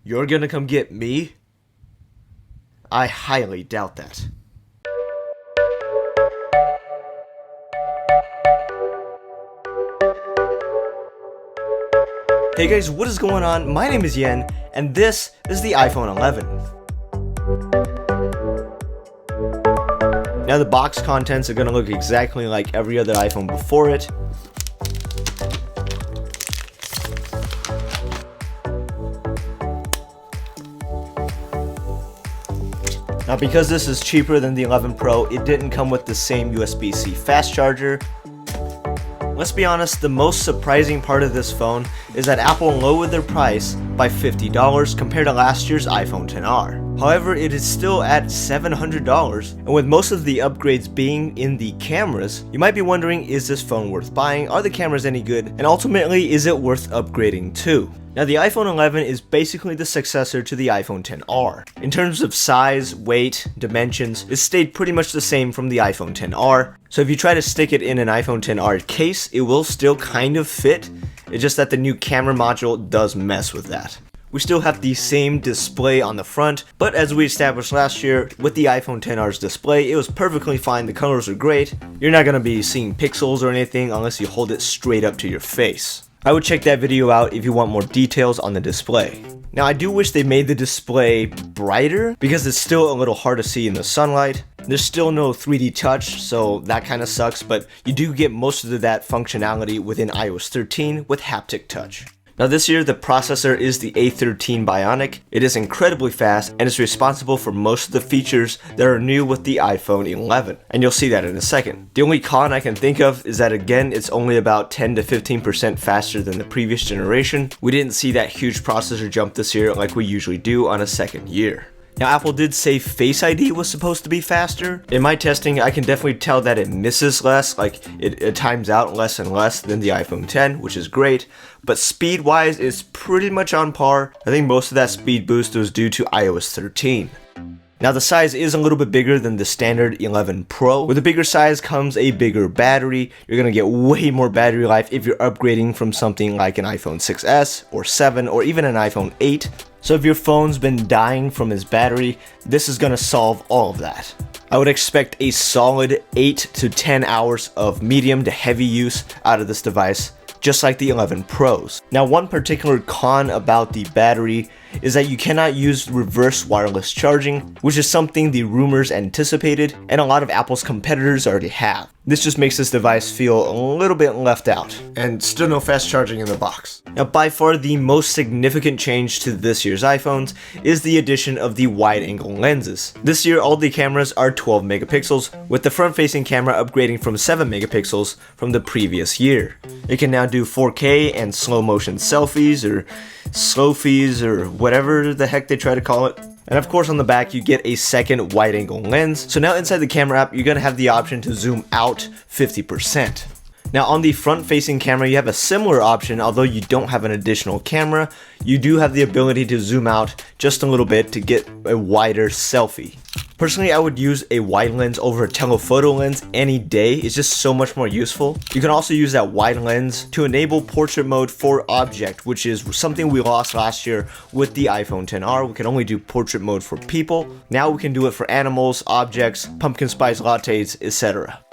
You're gonna come get me? I highly doubt that. Hey guys, what is going on? My name is Yen, and this is the iPhone 11. Now the box contents are gonna look exactly like every other iPhone before it. Now because this is cheaper than the 11 Pro, it didn't come with the same USB-C fast charger. Let's be honest, the most surprising part of this phone is that Apple lowered their price by $50 compared to last year's iPhone XR. However, it is still at $700, and with most of the upgrades being in the cameras, you might be wondering, is this phone worth buying? Are the cameras any good? And ultimately, is it worth upgrading to? Now the iPhone 11 is basically the successor to the iPhone XR. In terms of size, weight, dimensions, it stayed pretty much the same from the iPhone XR. So if you try to stick it in an iPhone XR case, it will still kind of fit. It's just that the new camera module does mess with that. We still have the same display on the front, but as we established last year, with the iPhone XR's display, it was perfectly fine, the colors are great. You're not going to be seeing pixels or anything unless you hold it straight up to your face. I would check that video out if you want more details on the display. Now I do wish they made the display brighter because it's still a little hard to see in the sunlight. There's still no 3D touch, so that kind of sucks, but you do get most of that functionality within iOS 13 with haptic touch. Now this year the processor is the A13 Bionic. It is incredibly fast and is responsible for most of the features that are new with the iPhone 11, and you'll see that in a second. The only con I can think of is that again it's only about 10 to 15% faster than the previous generation. We didn't see that huge processor jump this year like we usually do on a second year. Now Apple did say Face ID was supposed to be faster. In my testing, I can definitely tell that it misses less, like it times out less and less than the iPhone X, which is great. But speed-wise, it's pretty much on par. I think most of that speed boost was due to iOS 13. Now the size is a little bit bigger than the standard 11 Pro. With a bigger size comes a bigger battery. You're gonna get way more battery life if you're upgrading from something like an iPhone 6s or 7 or even an iPhone 8. So if your phone's been dying from its battery, this is gonna solve all of that. I would expect a solid 8 to 10 hours of medium to heavy use out of this device, just like the 11 Pros. Now one particular con about the battery is that you cannot use reverse wireless charging, which is something the rumors anticipated and a lot of Apple's competitors already have. This just makes this device feel a little bit left out, and still no fast charging in the box. Now by far the most significant change to this year's iPhones is the addition of the wide-angle lenses. This year all the cameras are 12 megapixels, with the front-facing camera upgrading from 7 megapixels from the previous year. It can now do 4K and slow motion selfies or slofies or whatever the heck they try to call it. And of course on the back you get a second wide angle lens. So now inside the camera app you're going to have the option to zoom out 50%. Now on the front facing camera you have a similar option, although you don't have an additional camera. You do have the ability to zoom out just a little bit to get a wider selfie. Personally, I would use a wide lens over a telephoto lens any day. It's just so much more useful. You can also use that wide lens to enable portrait mode for object, which is something we lost last year with the iPhone XR. We can only do portrait mode for people. Now we can do it for animals, objects, pumpkin spice lattes, etc.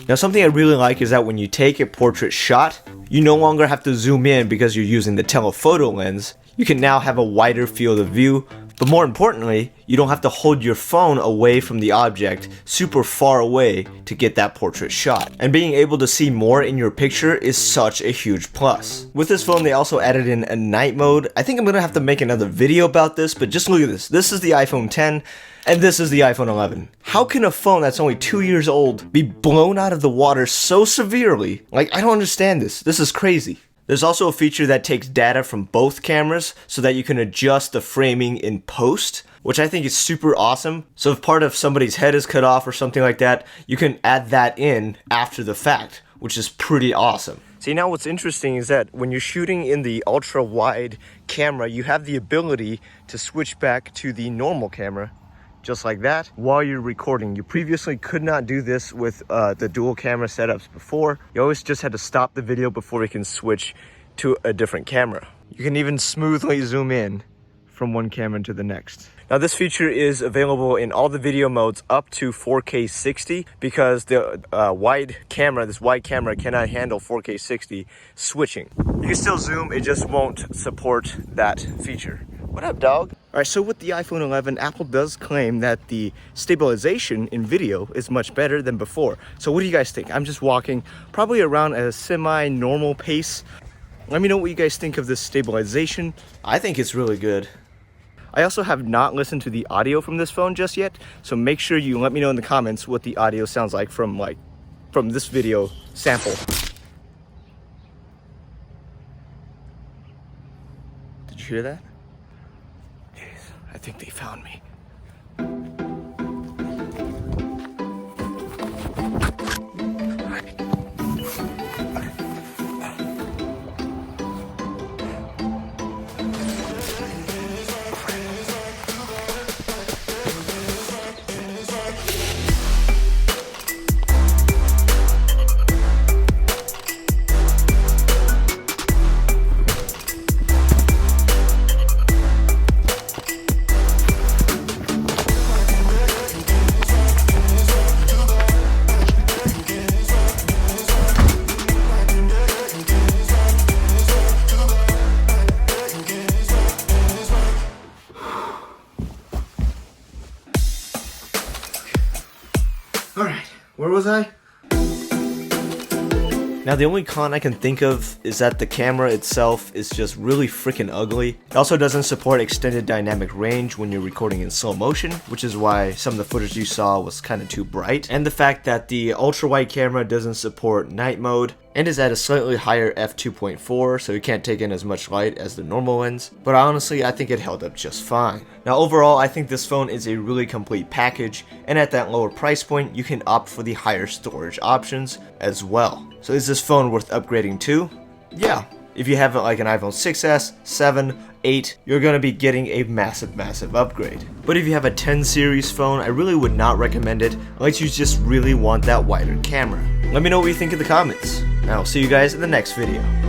Now something I really like is that when you take a portrait shot, you no longer have to zoom in because you're using the telephoto lens. You can now have a wider field of view, but more importantly, you don't have to hold your phone away from the object super far away to get that portrait shot. And being able to see more in your picture is such a huge plus. With this phone, they also added in a night mode. I think I'm gonna have to make another video about this, but just look at this. This is the iPhone X, and this is the iPhone 11. How can a phone that's only 2 years old be blown out of the water so severely? Like, I don't understand this. This is crazy. There's also a feature that takes data from both cameras so that you can adjust the framing in post, which I think is super awesome. So if part of somebody's head is cut off or something like that, you can add that in after the fact, which is pretty awesome. See, now what's interesting is that when you're shooting in the ultra wide camera, you have the ability to switch back to the normal camera just like that while you're recording. You previously could not do this with the dual camera setups before. You always just had to stop the video before you can switch to a different camera. You can even smoothly zoom in from one camera to the next. Now this feature is available in all the video modes up to 4K 60 because the this wide camera cannot handle 4K 60 switching. You can still zoom, it just won't support that feature. What up, dog? Alright, so with the iPhone 11, Apple does claim that the stabilization in video is much better than before. So what do you guys think? I'm just walking probably around at a semi-normal pace. Let me know what you guys think of this stabilization. I think it's really good. I also have not listened to the audio from this phone just yet, so make sure you let me know in the comments what the audio sounds like from this video sample. Did you hear that? Jeez, I think they found me. Alright, where was I? Now the only con I can think of is that the camera itself is just really freaking ugly. It also doesn't support extended dynamic range when you're recording in slow motion, which is why some of the footage you saw was kind of too bright. And the fact that the ultra wide camera doesn't support night mode and is at a slightly higher f2.4, so you can't take in as much light as the normal lens. But honestly, I think it held up just fine. Now overall, I think this phone is a really complete package, and at that lower price point, you can opt for the higher storage options as well. So is this phone worth upgrading to? Yeah. If you have like an iPhone 6s, 7, 8, you're going to be getting a massive upgrade. But if you have a 10 series phone, I really would not recommend it unless you just really want that wider camera. Let me know what you think in the comments, and I'll see you guys in the next video.